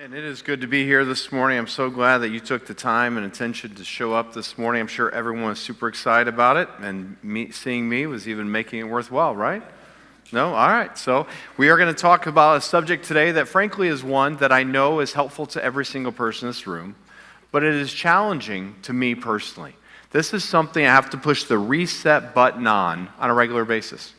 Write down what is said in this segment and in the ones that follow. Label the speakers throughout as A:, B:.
A: And it is good to be here this morning. I'm so glad that you took the time and attention to show up this morning. I'm sure everyone is super excited about it, and seeing me was even making it worthwhile, right? No? All right. So we are going to talk about a subject today that frankly is one that I know is helpful to every single person in this room, but it is challenging to me personally. This is something I have to push the reset button on a regular basis.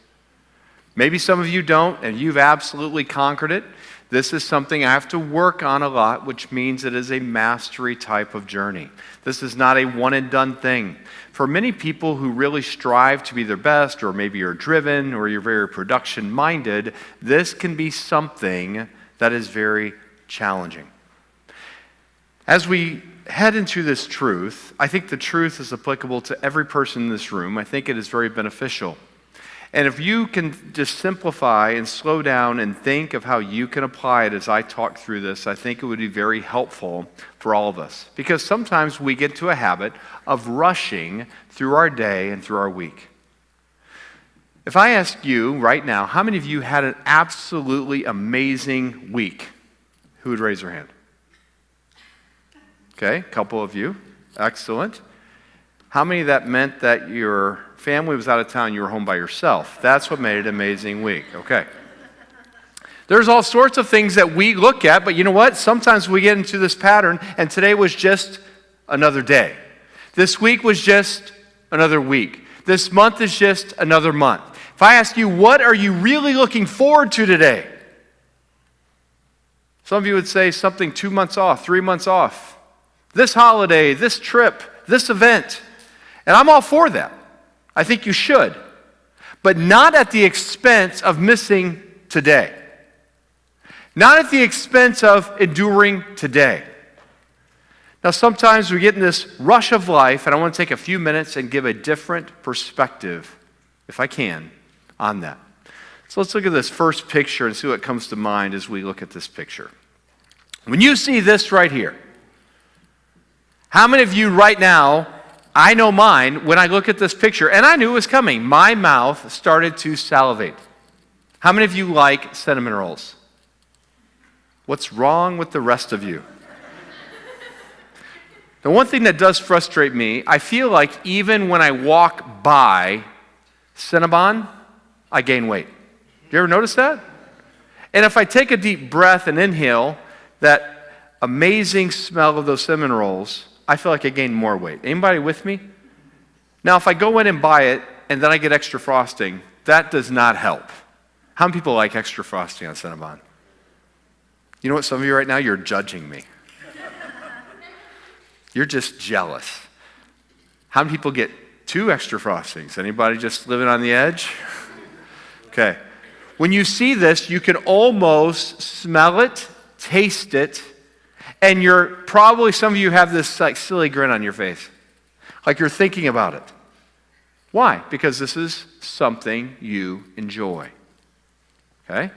A: Maybe some of you don't, and you've absolutely conquered it. This is something I have to work on a lot, which means it is a mastery type of journey. This is not a one and done thing. For many people who really strive to be their best, or maybe you're driven, or you're very production minded, this can be something that is very challenging. As we head into this truth, I think the truth is applicable to every person in this room. I think it is very beneficial. And if you can just simplify and slow down and think of how you can apply it as I talk through this, I think it would be very helpful for all of us. Because sometimes we get into a habit of rushing through our day and through our week. If I ask you right now, how many of you had an absolutely amazing week? Who would raise their hand? Okay, a couple of you. Excellent. How many of that meant that your family was out of town, you were home by yourself? That's what made it an amazing week. Okay. There's all sorts of things that we look at, but you know what? Sometimes we get into this pattern, and today was just another day. This week was just another week. This month is just another month. If I ask you, what are you really looking forward to today? Some of you would say something 2 months off, 3 months off. This holiday, this trip, this event. And I'm all for that. I think you should. But not at the expense of missing today. Not at the expense of enduring today. Now, sometimes we get in this rush of life, and I want to take a few minutes and give a different perspective, if I can, on that. So let's look at this first picture and see what comes to mind as we look at this picture. When you see this right here, how many of you right now, I know mine, when I look at this picture, and I knew it was coming, my mouth started to salivate. How many of you like cinnamon rolls? What's wrong with the rest of you? The one thing that does frustrate me, I feel like even when I walk by Cinnabon, I gain weight. You ever notice that? And if I take a deep breath and inhale that amazing smell of those cinnamon rolls, I feel like I gain more weight. Anybody with me? Now, if I go in and buy it and then I get extra frosting, that does not help. How many people like extra frosting on Cinnabon? You know what, some of you right now, you're judging me. You're just jealous. How many people get 2 extra frostings? Anybody just living on the edge? Okay. When you see this, you can almost smell it, taste it, and some of you have this like silly grin on your face. Like you're thinking about it. Why? Because this is something you enjoy. Okay?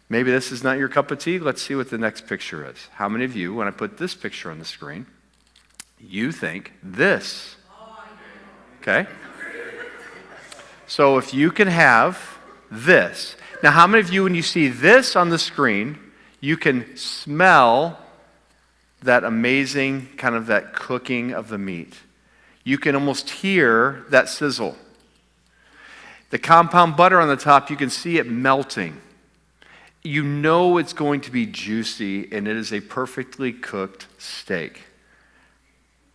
A: Maybe this is not your cup of tea. Let's see what the next picture is. How many of you, when I put this picture on the screen, you think this? Okay? So if you can have this. Now, how many of you, when you see this on the screen, you can smell that amazing kind of that cooking of the meat? You can almost hear that sizzle. The compound butter on the top, you can see it melting. You know it's going to be juicy, and it is a perfectly cooked steak.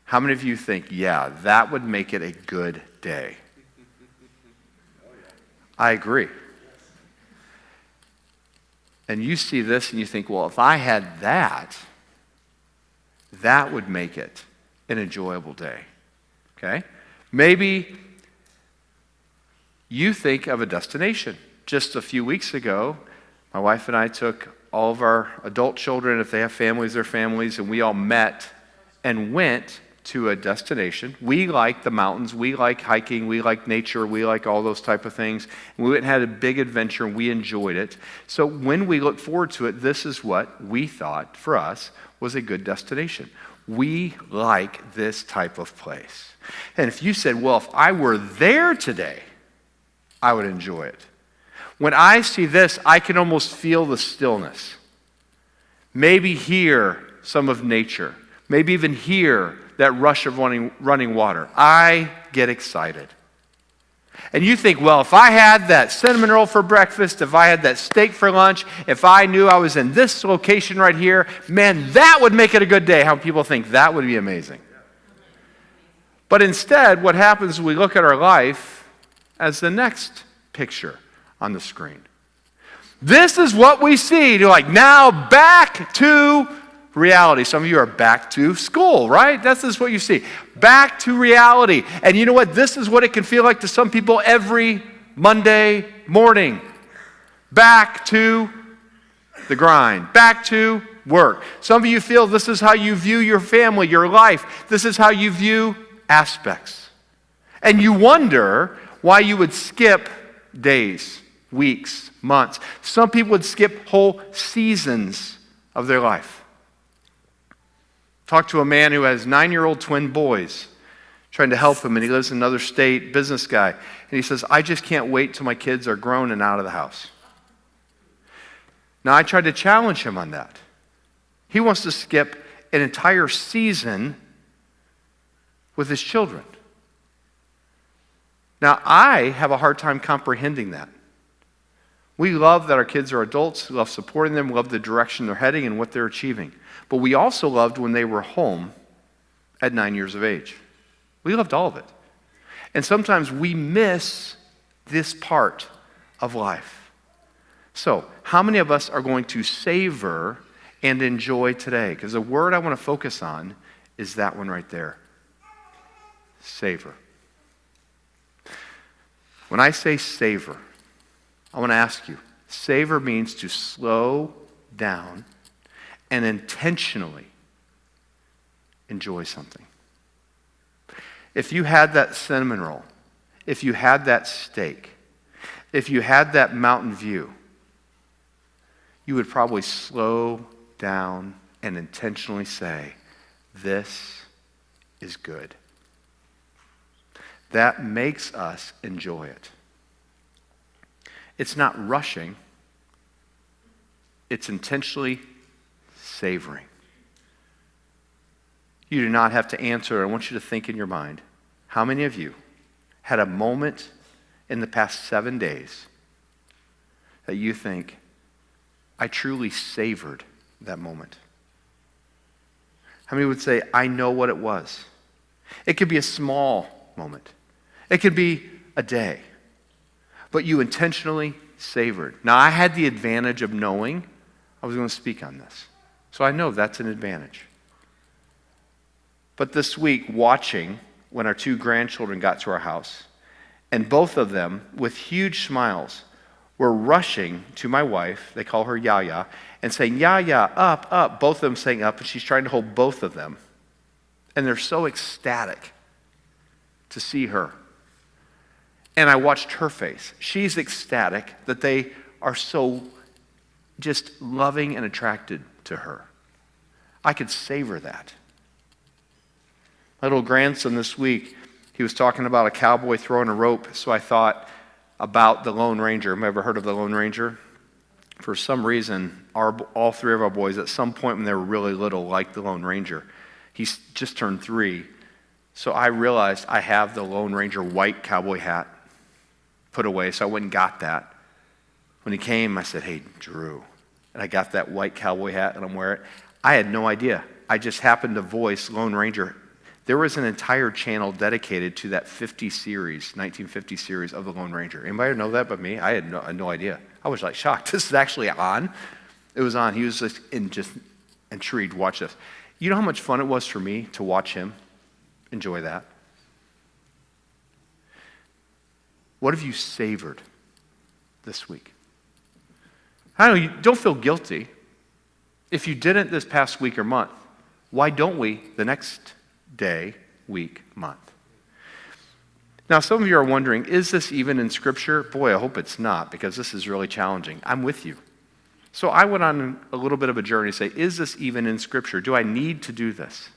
A: How many of you think, yeah, that would make it a good day? I agree. And you see this and you think, well, if I had that, that would make it an enjoyable day. Okay? Maybe you think of a destination. Just a few weeks ago, my wife and I took all of our adult children, if they have families, their families, and we all met and went to a destination. We like the mountains, we like hiking, we like nature, we like all those type of things. And we went and had a big adventure, and we enjoyed it. So when we looked forward to it, this is what we thought, for us, was a good destination. We like this type of place. And if you said, well, if I were there today, I would enjoy it. When I see this, I can almost feel the stillness. maybe hear some of nature, maybe even hear that rush of running water, I get excited. And you think, well, if I had that cinnamon roll for breakfast, if I had that steak for lunch, if I knew I was in this location right here, man, that would make it a good day. How people think that would be amazing. But instead, what happens is we look at our life as the next picture on the screen. This is what we see. You're like, now back to reality. Some of you are back to school, right? This is what you see. Back to reality. And you know what? This is what it can feel like to some people every Monday morning. Back to the grind. Back to work. Some of you feel this is how you view your family, your life. This is how you view aspects. And you wonder why you would skip days, weeks, months. Some people would skip whole seasons of their life. Talked to a man who has 9-year-old twin boys, trying to help him, and he lives in another state, business guy. And he says, I just can't wait till my kids are grown and out of the house. Now, I tried to challenge him on that. He wants to skip an entire season with his children. Now, I have a hard time comprehending that. We love that our kids are adults, we love supporting them, we love the direction they're heading and what they're achieving. But we also loved when they were home at 9 years of age. We loved all of it. And sometimes we miss this part of life. So, how many of us are going to savor and enjoy today? Because the word I want to focus on is that one right there. Savor. When I say savor, I want to ask you, savor means to slow down and intentionally enjoy something. If you had that cinnamon roll, if you had that steak, if you had that mountain view, you would probably slow down and intentionally say, this is good. That makes us enjoy it. It's not rushing. It's intentionally savoring. You do not have to answer. I want you to think in your mind, how many of you had a moment in the past 7 days that you think, I truly savored that moment? How many would say, I know what it was? It could be a small moment. It could be a day. But you intentionally savored. Now, I had the advantage of knowing I was going to speak on this. So I know that's an advantage. But this week, watching when our 2 grandchildren got to our house, and both of them, with huge smiles, were rushing to my wife, they call her Yaya, and saying, Yaya, up, up. Both of them saying up, and she's trying to hold both of them. And they're so ecstatic to see her. And I watched her face. She's ecstatic that they are so just loving and attracted to her. I could savor that. My little grandson this week, he was talking about a cowboy throwing a rope, so I thought about the Lone Ranger. Have you ever heard of the Lone Ranger? For some reason, all 3 of our boys, at some point when they were really little, liked the Lone Ranger. He's just turned 3. So I realized I have the Lone Ranger white cowboy hat put away, so I went and got that. When he came, I said, hey, Drew. And I got that white cowboy hat, and I'm wearing it. I had no idea. I just happened to voice Lone Ranger. There was an entire channel dedicated to that 1950 series of the Lone Ranger. Anybody know that but me? I had no idea. I was like shocked. This is actually on. It was on. He was just intrigued. Watch this. You know how much fun it was for me to watch him enjoy that? What have you savored this week? I know you don't feel guilty. If you didn't this past week or month, why don't we the next day, week, month? Now, some of you are wondering, is this even in Scripture? Boy, I hope it's not, because this is really challenging. I'm with you. So I went on a little bit of a journey to say, is this even in Scripture? Do I need to do this?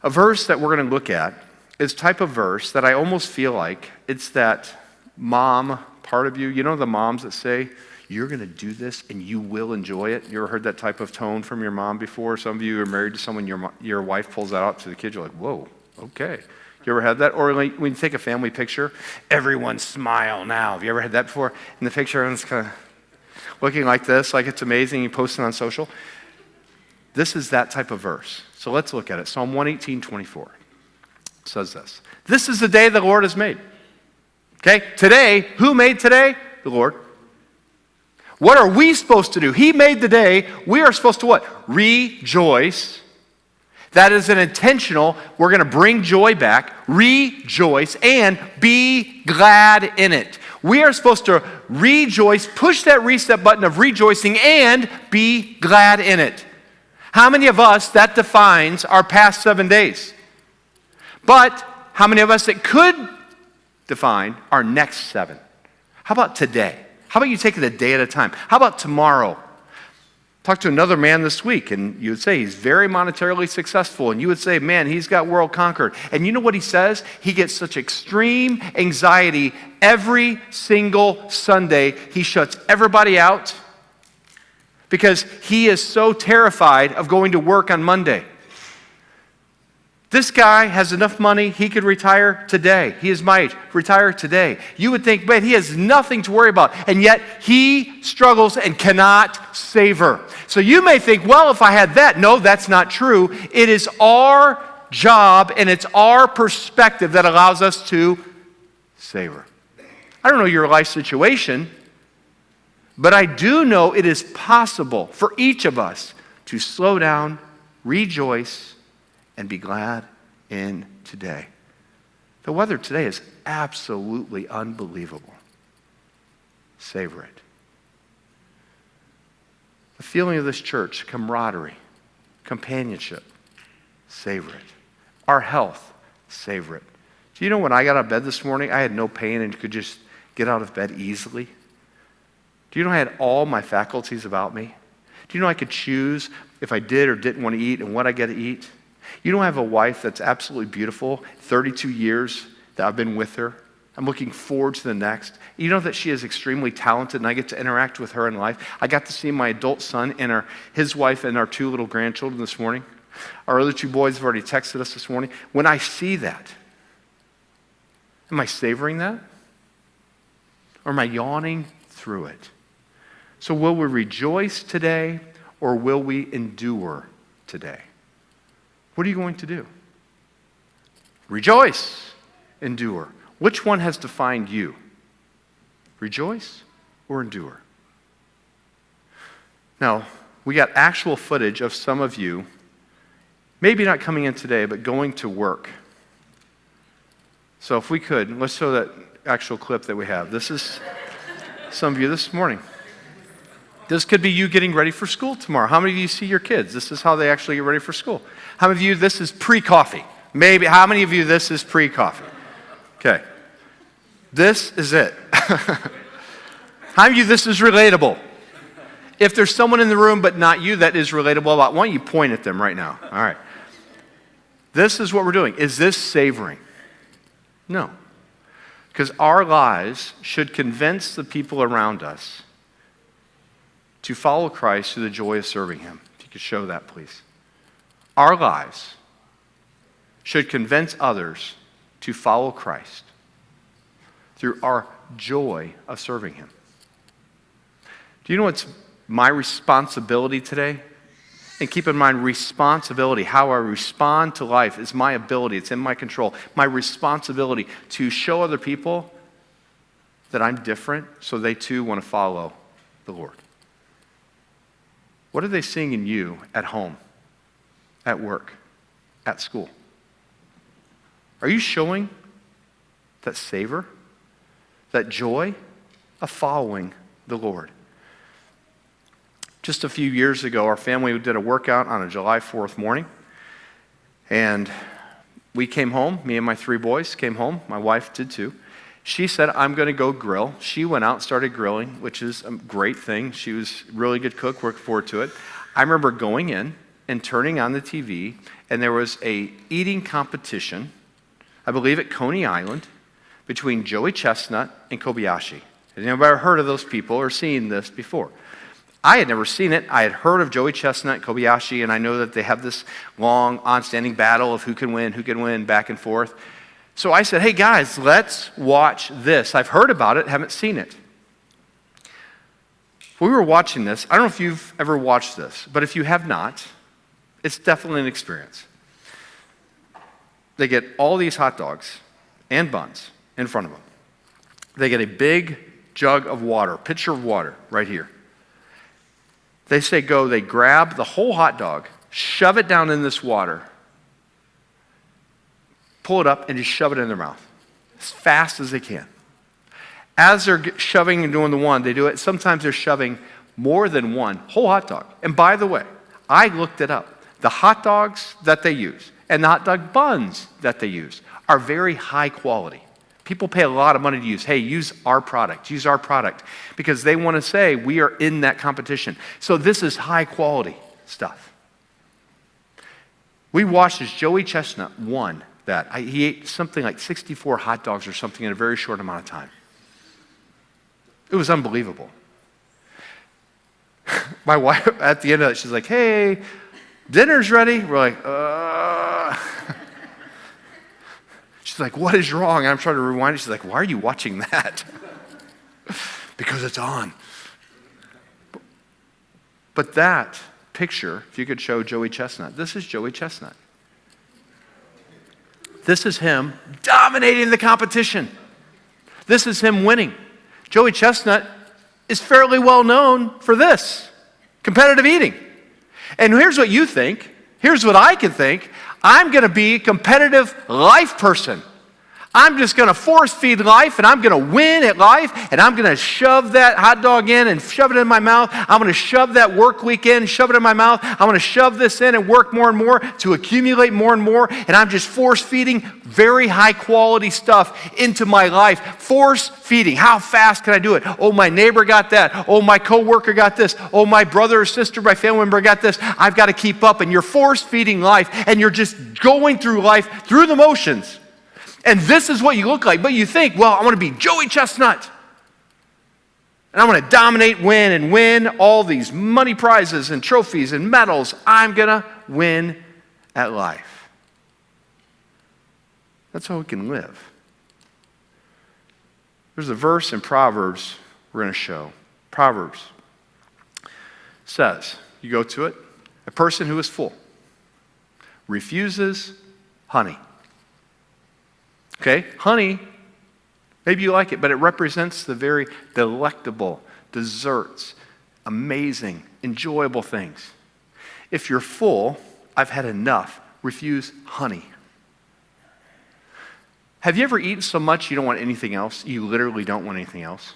A: A verse that we're going to look at is type of verse that I almost feel like it's that mom part of you. You know the moms that say, you're going to do this and you will enjoy it. You ever heard that type of tone from your mom before? Some of you are married to someone, your wife pulls that out to the kids. You're like, whoa, okay. You ever had that? Or like when you take a family picture, everyone smile now. Have you ever had that before? In the picture, everyone's kind of looking like this, like it's amazing. You post it on social. This is that type of verse. So let's look at it. Psalm 118:24 says this. This is the day the Lord has made. Okay? Today, who made today? The Lord. What are we supposed to do? He made the day. We are supposed to what? Rejoice. That is an intentional, we're going to bring joy back, rejoice, and be glad in it. We are supposed to rejoice, push that reset button of rejoicing, and be glad in it. How many of us, that defines our past 7 days? But how many of us it could define our next 7? How about today? How about you take it a day at a time? How about tomorrow? Talked to another man this week, and you would say he's very monetarily successful, and you would say, man, he's got world conquered. And you know what he says? He gets such extreme anxiety every single Sunday. He shuts everybody out because he is so terrified of going to work on Monday. This guy has enough money, he could retire today. He is my age, retire today. You would think, man, he has nothing to worry about, and yet he struggles and cannot savor. So you may think, well, if I had that, no, that's not true. It is our job and it's our perspective that allows us to savor. I don't know your life situation, but I do know it is possible for each of us to slow down, rejoice, and be glad in today. The weather today is absolutely unbelievable. Savor it. The feeling of this church, camaraderie, companionship, savor it. Our health, savor it. Do you know when I got out of bed this morning, I had no pain and could just get out of bed easily? Do you know I had all my faculties about me? Do you know I could choose if I did or didn't want to eat and what I get to eat? You know I have a wife that's absolutely beautiful, 32 years that I've been with her. I'm looking forward to the next. You know that she is extremely talented and I get to interact with her in life. I got to see my adult son and his wife and our 2 little grandchildren this morning. Our other 2 boys have already texted us this morning. When I see that, am I savoring that? Or am I yawning through it? So will we rejoice today or will we endure today? What are you going to do? Rejoice, endure. Which one has defined you? Rejoice or endure? Now, we got actual footage of some of you, maybe not coming in today, but going to work. So if we could, let's show that actual clip that we have. This is some of you this morning. This could be you getting ready for school tomorrow. How many of you see your kids? This is how they actually get ready for school. How many of you, this is pre-coffee? Maybe, how many of you, this is pre-coffee? Okay. This is it. How many of you, this is relatable? If there's someone in the room but not you that is relatable about, why don't you point at them right now? All right. This is what we're doing. Is this savoring? No. Because our lives should convince the people around us to follow Christ through the joy of serving Him. If you could show that, please. Our lives should convince others to follow Christ through our joy of serving Him. Do you know what's my responsibility today? And keep in mind, responsibility, how I respond to life is my ability. It's in my control. My responsibility to show other people that I'm different so they too want to follow the Lord. What are they seeing in you at home, at work, at school? Are you showing that savor, that joy of following the Lord? Just a few years ago, our family did a workout on a July 4th morning, and we came home, me and my 3 boys came home, my wife did too. She said, I'm going to go grill. She went out and started grilling, which is a great thing. She was a really good cook, worked forward to it. I remember going in and turning on the TV, and there was a eating competition, I believe at Coney Island, between Joey Chestnut and Kobayashi. Has anybody ever heard of those people or seen this before? I had never seen it. I had heard of Joey Chestnut, Kobayashi, and I know that they have this long, on-standing battle of who can win, back and forth. So I said, hey guys, let's watch this. I've heard about it, haven't seen it. We were watching this. I don't know if you've ever watched this, but if you have not, it's definitely an experience. They get all these hot dogs and buns in front of them. They get a big jug of water, pitcher of water right here. They say go, they grab the whole hot dog, shove it down in this water, pull it up, and just shove it in their mouth as fast as they can. As they're shoving and doing the one, they do it. Sometimes they're shoving more than one whole hot dog. And by the way, I looked it up. The hot dogs that they use and the hot dog buns that they use are very high quality. People pay a lot of money to use. Hey, use our product, because they want to say we are in that competition. So this is high quality stuff. We watched as Joey Chestnut won that. He ate something like 64 hot dogs or something in a very short amount of time. It was unbelievable. My wife, at the end of it, she's like, hey, dinner's ready. We're like, She's like, what is wrong? And I'm trying to rewind it. She's like, why are you watching that? Because it's on. But that picture, if you could show Joey Chestnut, this is Joey Chestnut. This is him dominating the competition. This is him winning. Joey Chestnut is fairly well known for this, competitive eating. And here's what you think. Here's what I can think. I'm going to be a competitive life person. I'm just going to force feed life, and I'm going to win at life, and I'm going to shove that hot dog in and shove it in my mouth. I'm going to shove that work week in, shove it in my mouth. I'm going to shove this in and work more and more to accumulate more and more, and I'm just force feeding very high quality stuff into my life. Force feeding. How fast can I do it? Oh, my neighbor got that. Oh, my coworker got this. Oh, my brother or sister, my family member got this. I've got to keep up, and you're force feeding life, and you're just going through life through the motions. And this is what you look like. But you think, well, I want to be Joey Chestnut. And I want to dominate, win, and win all these money prizes and trophies and medals. I'm going to win at life. That's how we can live. There's a verse in Proverbs we're going to show. Proverbs says, you go to it, a person who is full refuses honey. Okay, honey, maybe you like it, but it represents the very delectable desserts, amazing, enjoyable things. If you're full, I've had enough. Refuse honey. Have you ever eaten so much you don't want anything else? You literally don't want anything else?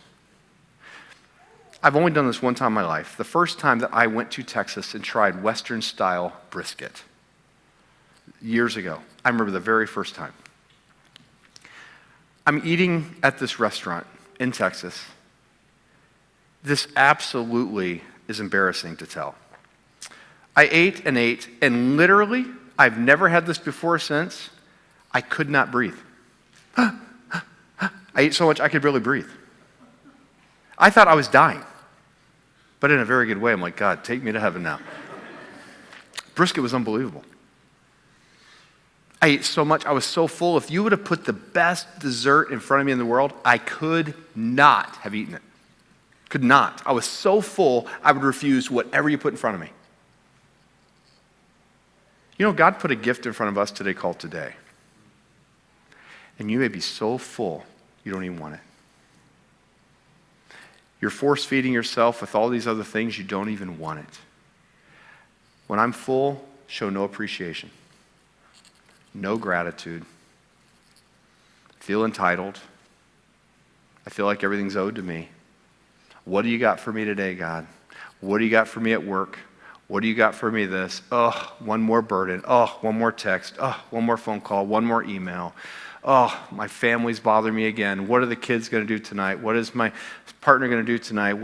A: I've only done this one time in my life. The first time that I went to Texas and tried Western-style brisket. Years ago. I remember the very first time. I'm eating at this restaurant in Texas. This absolutely is embarrassing to tell. I ate, and literally, I've never had this before or since, I could not breathe. I ate so much I could barely breathe. I thought I was dying, but in a very good way. I'm like, God, take me to heaven now. Brisket was unbelievable. I ate so much, I was so full. If you would have put the best dessert in front of me in the world, I could not have eaten it. Could not. I was so full, I would refuse whatever you put in front of me. You know, God put a gift in front of us today called Today. And you may be so full, you don't even want it. You're force feeding yourself with all these other things, you don't even want it. When I'm full, show no appreciation. No gratitude. Feel entitled. I feel like everything's owed to me. What do you got for me today, God? What do you got for me at work? What do you got for me this? Oh, one more burden. Oh, one more text. Oh, one more phone call. One more email. Oh, my family's bothering me again. What are the kids going to do tonight? What is my partner going to do tonight?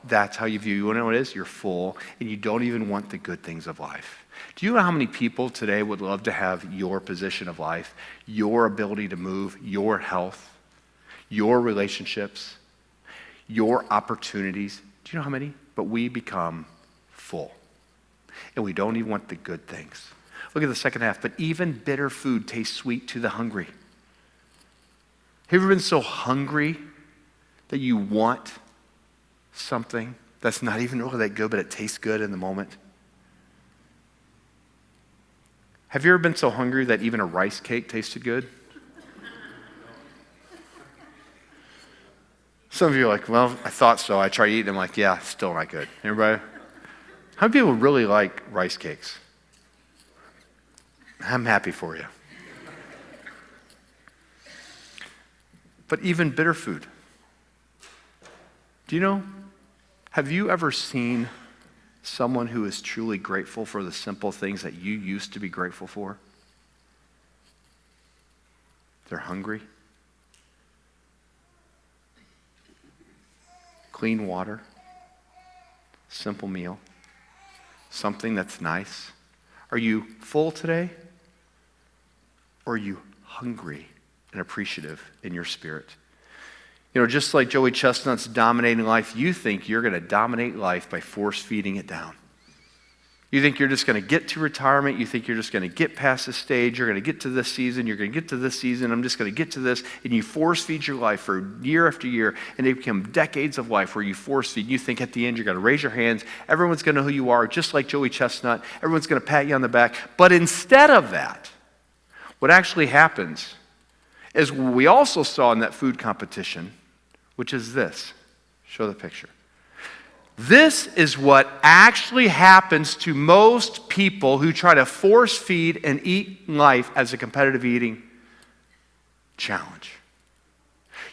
A: That's how you view. You want to know what it is? You're full, and you don't even want the good things of life. Do you know how many people today would love to have your position of life, your ability to move, your health, your relationships? your opportunities, do you know how many? But we become full. And we don't even want the good things. Look at the second half. But even bitter food tastes sweet to the hungry. Have you ever been so hungry that you want something that's not even really that good, but it tastes good in the moment? Have you ever been so hungry that even a rice cake tasted good? Some of you are like, well, I thought so. I tried eating. I'm like, yeah, still not good. Everybody? How many people really like rice cakes? I'm happy for you. But even bitter food. Do you know, have you ever seen someone who is truly grateful for the simple things that you used to be grateful for? They're hungry. Clean water. Simple meal. Something that's nice. Are you full today? Or are you hungry and appreciative in your spirit? You know, just like Joey Chestnut's dominating life, you think you're going to dominate life by force feeding it down. You think you're just going to get to retirement. You think you're just going to get past this stage. You're going to get to this season. You're going to get to this season. I'm just going to get to this. And you force feed your life for year after year. And they become decades of life where you force feed. You think at the end you're going to raise your hands. Everyone's going to know who you are, just like Joey Chestnut. Everyone's going to pat you on the back. But instead of that, what actually happens is what we also saw in that food competition, which is this. Show the picture. This is what actually happens to most people who try to force feed and eat life as a competitive eating challenge.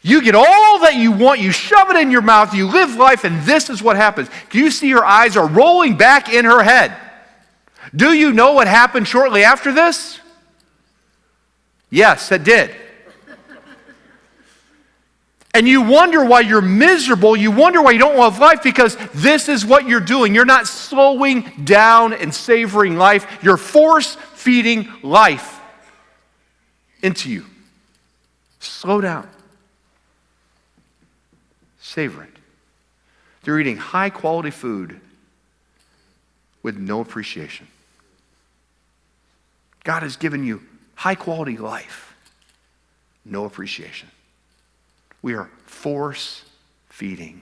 A: You get all that you want, you shove it in your mouth, you live life, and this is what happens. Do you see her eyes are rolling back in her head? Do you know what happened shortly after this? Yes, it did. And you wonder why you're miserable. You wonder why you don't love life, because this is what you're doing. You're not slowing down and savoring life. You're force-feeding life into you. Slow down. Savor it. You're eating high-quality food with no appreciation. God has given you high-quality life, no appreciation. We are force-feeding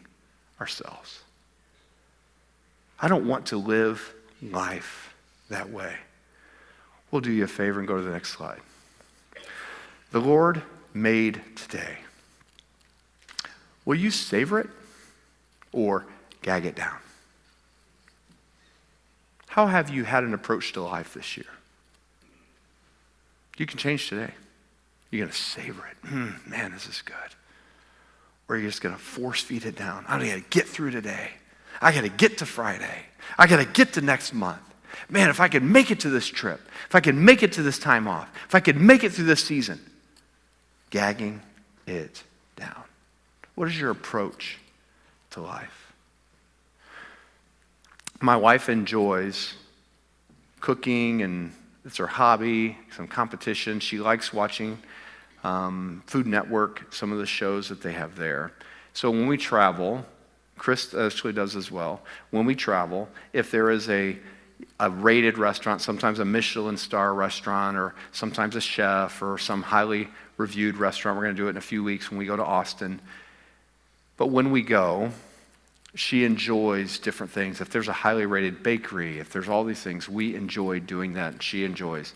A: ourselves. I don't want to live life that way. We'll do you a favor and go to the next slide. The Lord made today. Will you savor it or gag it down? How have you had an approach to life this year? You can change today. You're going to savor it. Man, this is good. Or you're just going to force feed it down. I got to get through today. I got to get to Friday. I got to get to next month. Man, if I could make it to this trip, if I could make it to this time off, if I could make it through this season, gagging it down. What is your approach to life? My wife enjoys cooking, and it's her hobby, some competition. She likes watching Food Network, some of the shows that they have there. So when we travel, Chris actually does as well. When we travel, if there is a rated restaurant, sometimes a Michelin star restaurant, or sometimes a chef, or some highly reviewed restaurant, we're going to do it in a few weeks when we go to Austin. But when we go, she enjoys different things. If there's a highly rated bakery, if there's all these things, we enjoy doing that, and she enjoys.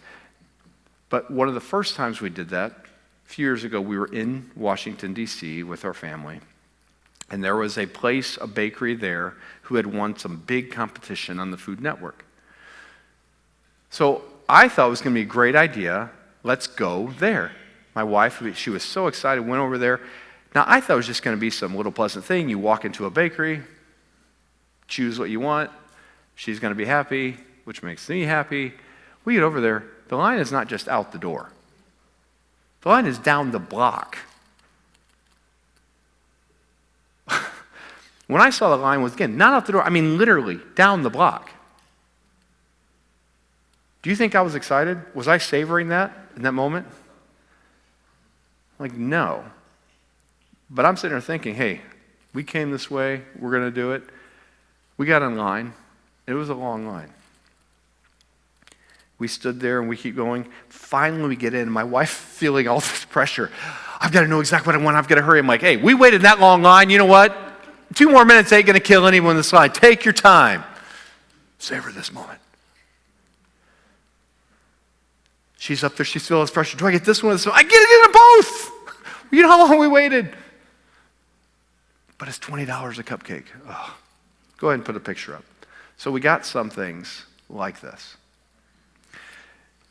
A: But one of the first times we did that, a few years ago, we were in Washington, D.C. with our family, and there was a place, a bakery there, who had won some big competition on the Food Network. So I thought it was going to be a great idea. Let's go there. My wife, she was so excited, went over there. Now, I thought it was just going to be some little pleasant thing. You walk into a bakery, choose what you want. She's going to be happy, which makes me happy. We get over there. The line is not just out the door. The line is down the block. When I saw the line was, again, not out the door, I mean literally down the block. Do you think I was excited? Was I savoring that in that moment? Like, no. But I'm sitting there thinking, hey, We came this way. We're going to do it. We got in line. It was a long line. We stood there and we keep going. Finally, we get in. My wife feeling all this pressure. I've got to know exactly what I want. I've got to hurry. I'm like, hey, we waited that long line. You know what? 2 more minutes ain't going to kill anyone in this line. Take your time. Savor this moment. She's up there. She's feeling this pressure. Do I get this one or this one? I get it in both. You know how long we waited? But it's $20 a cupcake. Oh. Go ahead and put a picture up. So we got some things like this.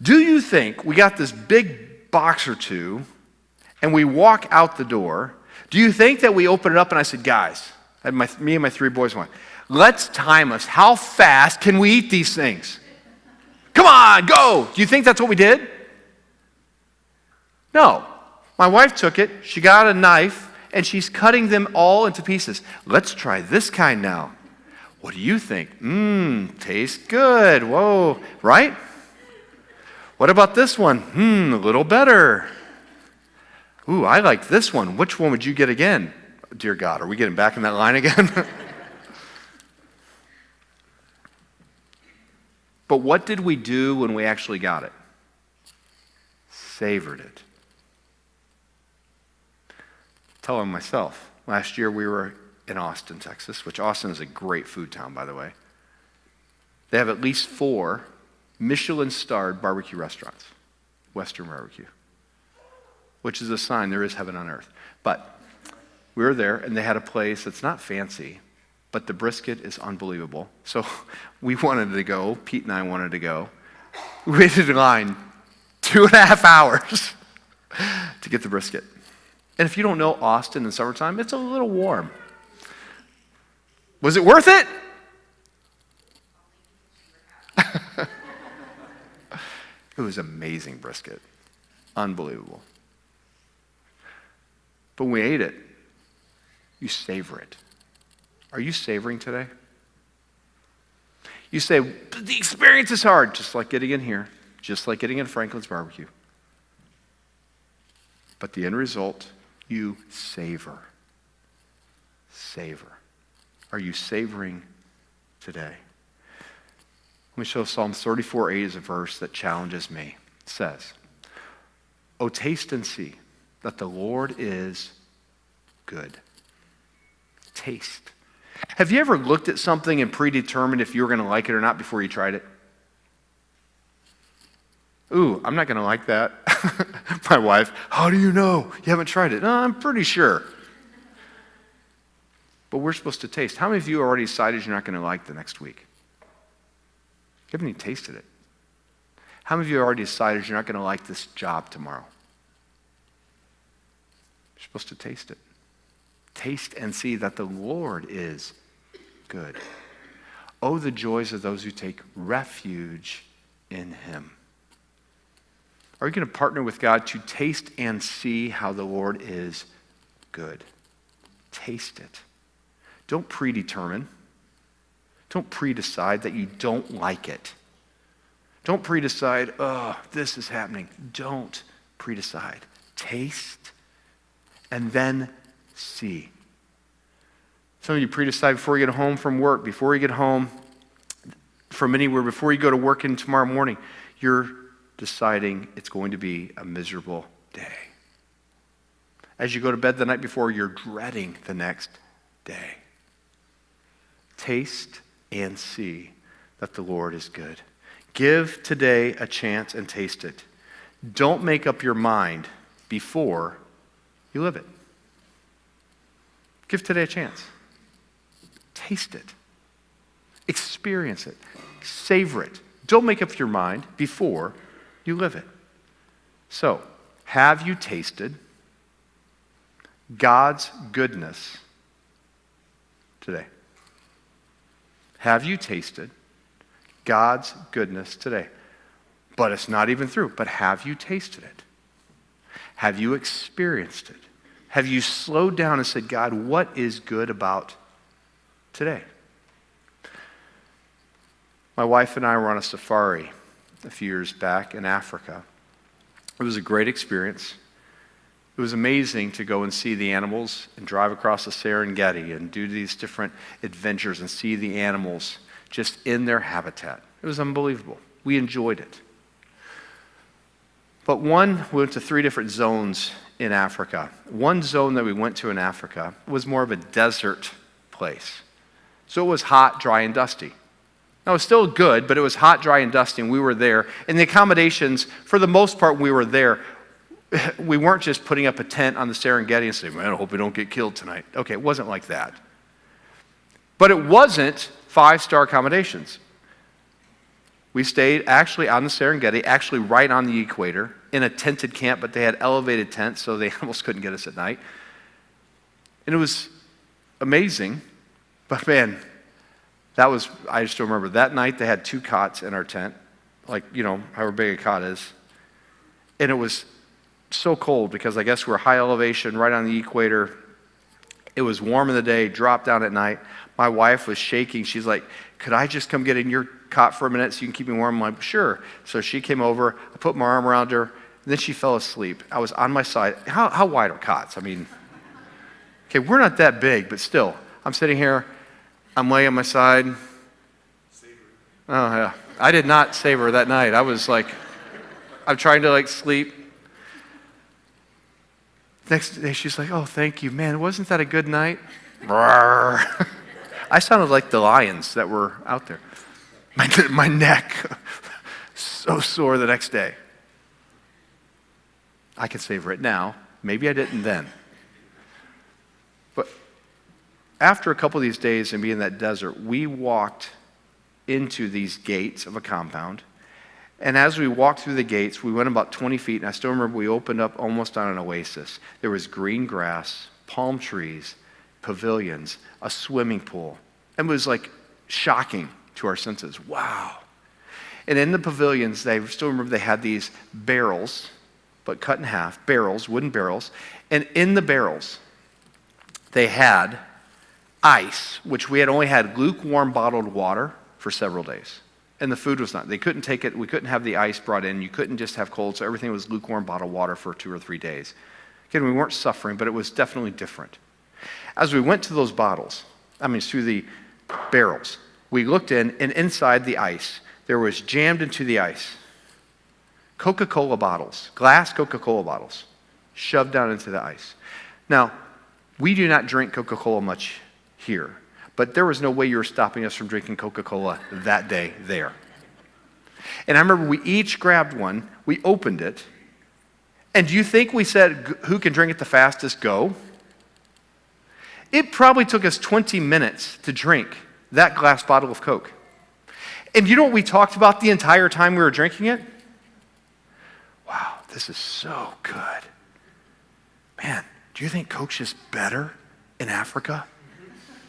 A: Do you think we got this big box or two and we walk out the door? Do you think that we open it up and I said, guys, me and my 3 boys went, let's time us. How fast can we eat these things? Come on, go. Do you think that's what we did? No. My wife took it. She got a knife and she's cutting them all into pieces. Let's try this kind now. What do you think? Tastes good. Whoa, right? What about this one? A little better. Ooh, I like this one. Which one would you get again? Dear God, are we getting back in that line again? But what did we do when we actually got it? Savored it. Telling myself, last year we were in Austin, Texas, which Austin is a great food town, by the way. They have at least 4 Michelin-starred barbecue restaurants, Western barbecue, which is a sign there is heaven on earth. But we were there, and they had a place that's not fancy, but the brisket is unbelievable. So we wanted to go. Pete and I wanted to go. We waited in line 2.5 hours to get the brisket. And if you don't know Austin in summertime, it's a little warm. Was it worth it? It was amazing brisket. Unbelievable. But when we ate it, you savor it. Are you savoring today? You say, the experience is hard, just like getting in here, just like getting in Franklin's barbecue. But the end result, you savor. Savor. Are you savoring today? Let me show Psalm 34:8 is a verse that challenges me. It says, "Oh, taste and see that the Lord is good." Taste. Have you ever looked at something and predetermined if you were going to like it or not before you tried it? Ooh, I'm not going to like that. My wife, how do you know? You haven't tried it. No, I'm pretty sure. But we're supposed to taste. How many of you already decided you're not going to like the next week? You haven't even tasted it. How many of you already decided you're not going to like this job tomorrow? You're supposed to taste it. Taste and see that the Lord is good. Oh, the joys of those who take refuge in Him. Are you going to partner with God to taste and see how the Lord is good? Taste it. Don't predetermine. Don't predecide that you don't like it. Don't predecide, oh, this is happening. Don't predecide. Taste and then see. Some of you predecide before you get home from work, before you get home from anywhere, before you go to work in tomorrow morning, you're deciding it's going to be a miserable day. As you go to bed the night before, you're dreading the next day. Taste and see that the Lord is good. Give today a chance and taste it. Don't make up your mind before you live it. Give today a chance. Taste it. Experience it. Savor it. Don't make up your mind before you live it. So, have you tasted God's goodness today? Have you tasted God's goodness today? But it's not even through. But have you tasted it? Have you experienced it? Have you slowed down and said, God, what is good about today? My wife and I were on a safari a few years back in Africa. It was a great experience. It was amazing to go and see the animals and drive across the Serengeti and do these different adventures and see the animals just in their habitat. It was unbelievable. We enjoyed it. But we went to 3 different zones in Africa. One zone that we went to in Africa was more of a desert place. So it was hot, dry, and dusty. Now, it was still good, but it was hot, dry, and dusty, and we were there. And the accommodations, for the most part, when we were there, we weren't just putting up a tent on the Serengeti and saying, man, I hope we don't get killed tonight. Okay, it wasn't like that. But it wasn't 5-star accommodations. We stayed actually on the Serengeti, actually right on the equator, in a tented camp, but they had elevated tents, so they almost couldn't get us at night. And it was amazing, but man, I just remember that night they had 2 cots in our tent, like, however big a cot is. And it was so cold because I guess we're high elevation right on the equator. It was warm in the day, dropped down at night. My wife was shaking. She's like, could I just come get in your cot for a minute so you can keep me warm? I'm like, sure. So she came over. I put my arm around her. And then she fell asleep. I was on my side. How wide are cots? I mean, okay, we're not that big, but still. I'm sitting here. I'm laying on my side. Savor. Oh, yeah. I did not savor that night. I was like, I'm trying to sleep. Next day, she's like, oh, thank you. Man, wasn't that a good night? I sounded like the lions that were out there. My neck, so sore the next day. I can savor it now. Maybe I didn't then. But after a couple of these days and being in that desert, we walked into these gates of a compound. And as we walked through the gates, we went about 20 feet, and I still remember we opened up almost on an oasis. There was green grass, palm trees, pavilions, a swimming pool. And it was shocking to our senses. Wow. And in the pavilions, I still remember they had these barrels, but cut in half, wooden barrels. And in the barrels, they had ice, which we had only had lukewarm bottled water for several days. And the food was not. They couldn't take it. We couldn't have the ice brought in. You couldn't just have cold. So everything was lukewarm bottled water for 2 or 3 days. Again, we weren't suffering, but it was definitely different. As we went to those through the barrels, we looked in, and inside the ice, there was jammed into the ice Coca-Cola bottles, glass Coca-Cola bottles, shoved down into the ice. Now, we do not drink Coca-Cola much here. But there was no way you were stopping us from drinking Coca-Cola that day there. And I remember we each grabbed one, we opened it, and do you think we said, who can drink it the fastest, go? It probably took us 20 minutes to drink that glass bottle of Coke. And you know what we talked about the entire time we were drinking it? Wow, this is so good. Man, do you think Coke's just better in Africa?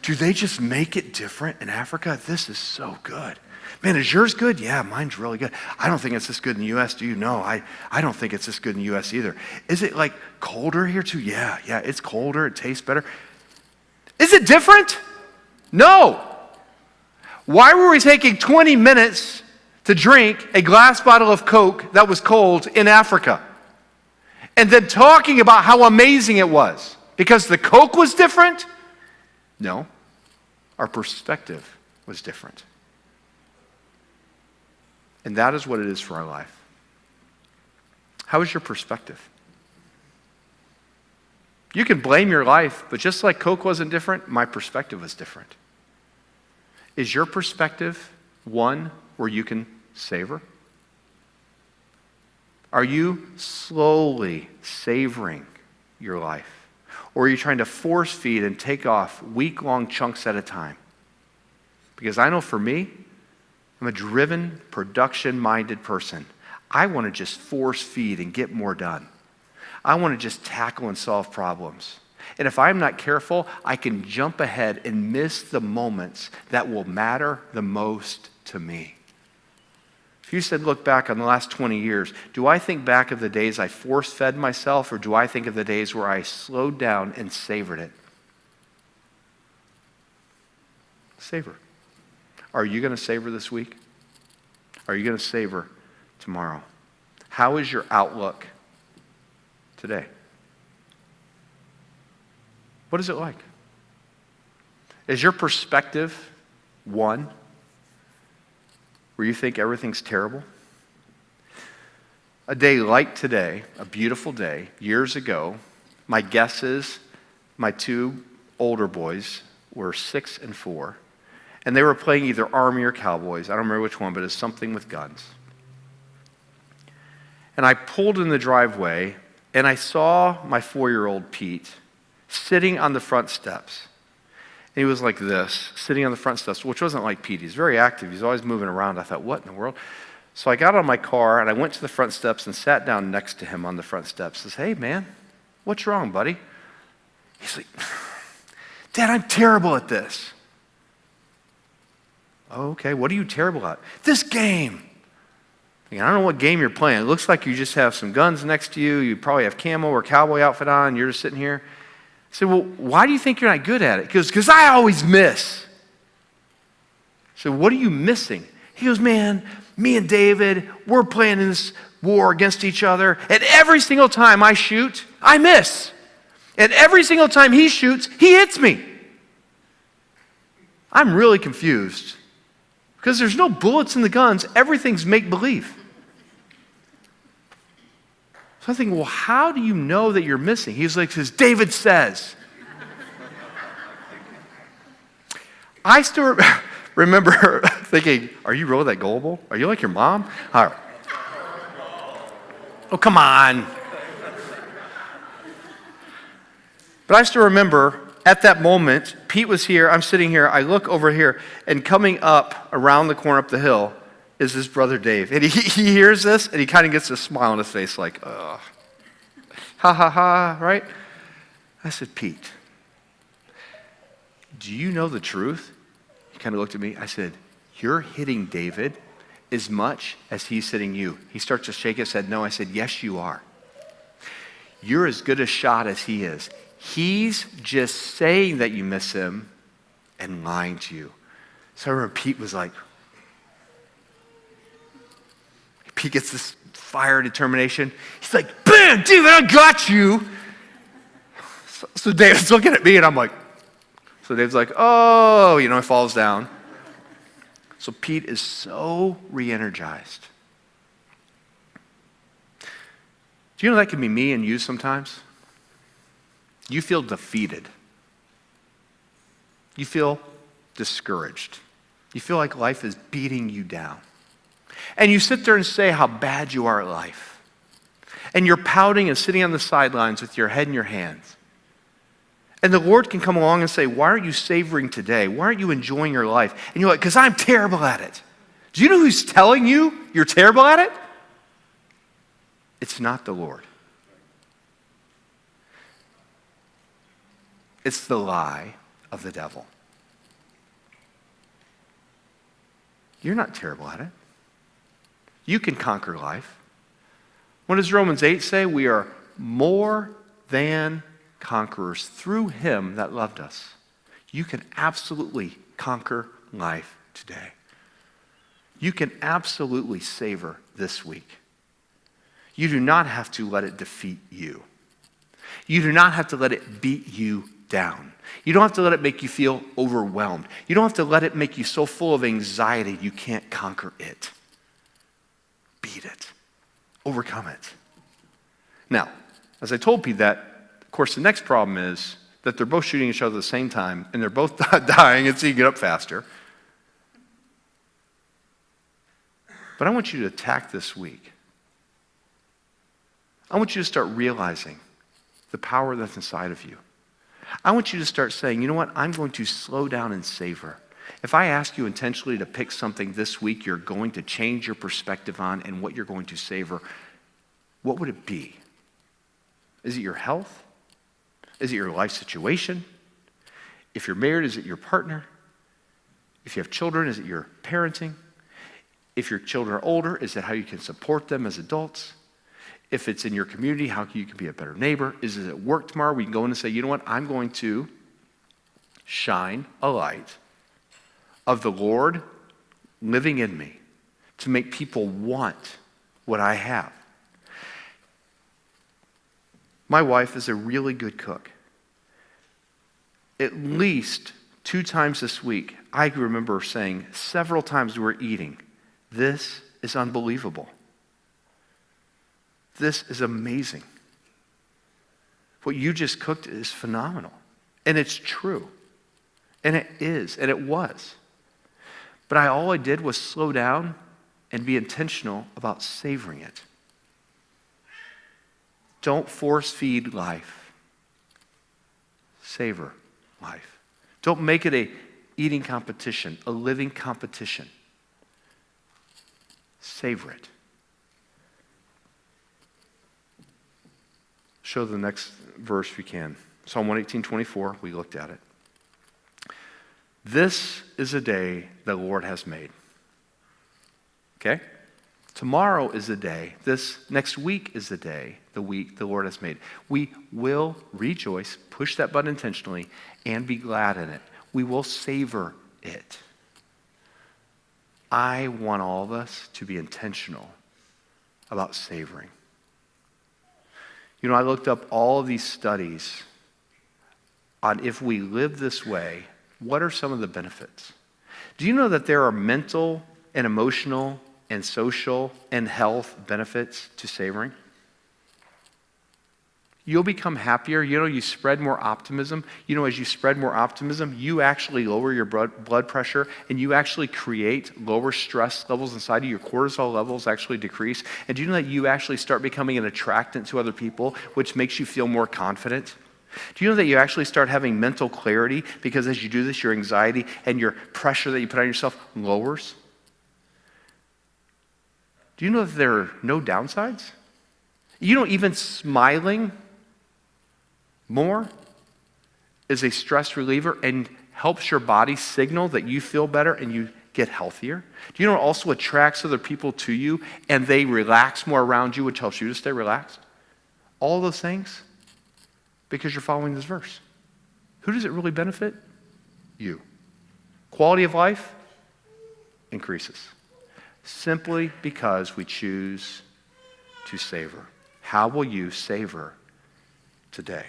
A: Do they just make it different in Africa? This is so good. Man, is yours good? Yeah, mine's really good. I don't think it's this good in the U.S. Do you? No, I don't think it's this good in the U.S. either. Is it colder here too? Yeah, it's colder. It tastes better. Is it different? No. Why were we taking 20 minutes to drink a glass bottle of Coke that was cold in Africa? And then talking about how amazing it was? Because the Coke was different? No. Our perspective was different. And that is what it is for our life. How is your perspective? You can blame your life, but just like Coke wasn't different, my perspective was different. Is your perspective one where you can savor? Are you slowly savoring your life? Or are you trying to force feed and take off week-long chunks at a time? Because I know for me, I'm a driven, production-minded person. I want to just force feed and get more done. I want to just tackle and solve problems. And if I'm not careful, I can jump ahead and miss the moments that will matter the most to me. If you said, look back on the last 20 years, do I think back of the days I force-fed myself, or do I think of the days where I slowed down and savored it? Savor. Are you going to savor this week? Are you going to savor tomorrow? How is your outlook today? What is it like? Is your perspective one where you think everything's terrible? A day like today, a beautiful day, years ago, my guess is my two older boys were 6 and 4, and they were playing either Army or Cowboys. I don't remember which one, but it's something with guns. And I pulled in the driveway, and I saw my 4-year-old Pete sitting on the front steps. And he was like this, sitting on the front steps, which wasn't like Pete. He's very active. He's always moving around. I thought, what in the world? So I got out of my car, and I went to the front steps and sat down next to him on the front steps. I said, hey, man, what's wrong, buddy? He's like, Dad, I'm terrible at this. Oh, okay, what are you terrible at? This game. I don't know what game you're playing. It looks like you just have some guns next to you. You probably have camo or cowboy outfit on. You're just sitting here. I said, well, why do you think you're not good at it? He goes, because I always miss. I said, what are you missing? He goes, man, me and David, we're playing in this war against each other, and every single time I shoot, I miss. And every single time he shoots, he hits me. I'm really confused because there's no bullets in the guns. Everything's make-believe. So I think, well, how do you know that you're missing? He's like, because David says. I still remember thinking, are you really that gullible? Are you like your mom? All right. Oh, come on. But I still remember at that moment, Pete was here, I'm sitting here, I look over here, and coming up around the corner up the hill is his brother Dave. And he hears this, and he kind of gets a smile on his face like, ugh, ha ha ha, right? I said, Pete, do you know the truth? He kind of looked at me. I said, you're hitting David as much as he's hitting you. He starts to shake his head. No, I said, yes, you are. You're as good a shot as he is. He's just saying that you miss him and lying to you. So I remember Pete was like, Pete gets this fire determination. He's like, bam, David, I got you. So David's looking at me and I'm like, so David's like, oh, he falls down. So Pete is so re-energized. Do you know that can be me and you sometimes? You feel defeated. You feel discouraged. You feel like life is beating you down. And you sit there and say how bad you are at life. And you're pouting and sitting on the sidelines with your head in your hands. And the Lord can come along and say, why aren't you savoring today? Why aren't you enjoying your life? And you're like, because I'm terrible at it. Do you know who's telling you you're terrible at it? It's not the Lord. It's the lie of the devil. You're not terrible at it. You can conquer life. What does Romans 8 say? We are more than conquerors through him that loved us. You can absolutely conquer life today. You can absolutely savor this week. You do not have to let it defeat you. You do not have to let it beat you down. You don't have to let it make you feel overwhelmed. You don't have to let it make you so full of anxiety you can't conquer it. Beat it. Overcome it. Now, as I told Pete that, of course, the next problem is that they're both shooting each other at the same time, and they're both dying, and so you get up faster. But I want you to attack this week. I want you to start realizing the power that's inside of you. I want you to start saying, you know what, I'm going to slow down and savor. If I ask you intentionally to pick something this week you're going to change your perspective on and what you're going to savor, what would it be? Is it your health? Is it your life situation? If you're married, is it your partner? If you have children, is it your parenting? If your children are older, is it how you can support them as adults? If it's in your community, how you can be a better neighbor? Is it at work tomorrow? We can go in and say, you know what? I'm going to shine a light of the Lord living in me to make people want what I have. My wife is a really good cook. at least 2 times this week, I remember saying several times we were eating, this is unbelievable. This is amazing. What you just cooked is phenomenal. And it's true. And it is. And it was. But all I did was slow down and be intentional about savoring it. Don't force feed life. Savor life. Don't make it a eating competition, a living competition. Savor it. Show the next verse if you can. Psalm 118:24, we looked at it. This is a day the Lord has made. Okay? Tomorrow is the day. This next week is the day, the week the Lord has made. We will rejoice, push that button intentionally, and be glad in it. We will savor it. I want all of us to be intentional about savoring. You know, I looked up all of these studies on if we live this way, what are some of the benefits? Do you know that there are mental and emotional and social and health benefits to savoring? You'll become happier. You know, you spread more optimism. You know, as you spread more optimism, you actually lower your blood pressure and you actually create lower stress levels inside you. Your cortisol levels actually decrease. And do you know that you actually start becoming an attractant to other people, which makes you feel more confident? Do you know that you actually start having mental clarity because as you do this, your anxiety and your pressure that you put on yourself lowers? Do you know that there are no downsides? You know, even smiling more is a stress reliever and helps your body signal that you feel better and you get healthier. Do you know it also attracts other people to you and they relax more around you, which helps you to stay relaxed? All those things because you're following this verse. Who does it really benefit? You. Quality of life increases. Simply because we choose to savor. How will you savor today?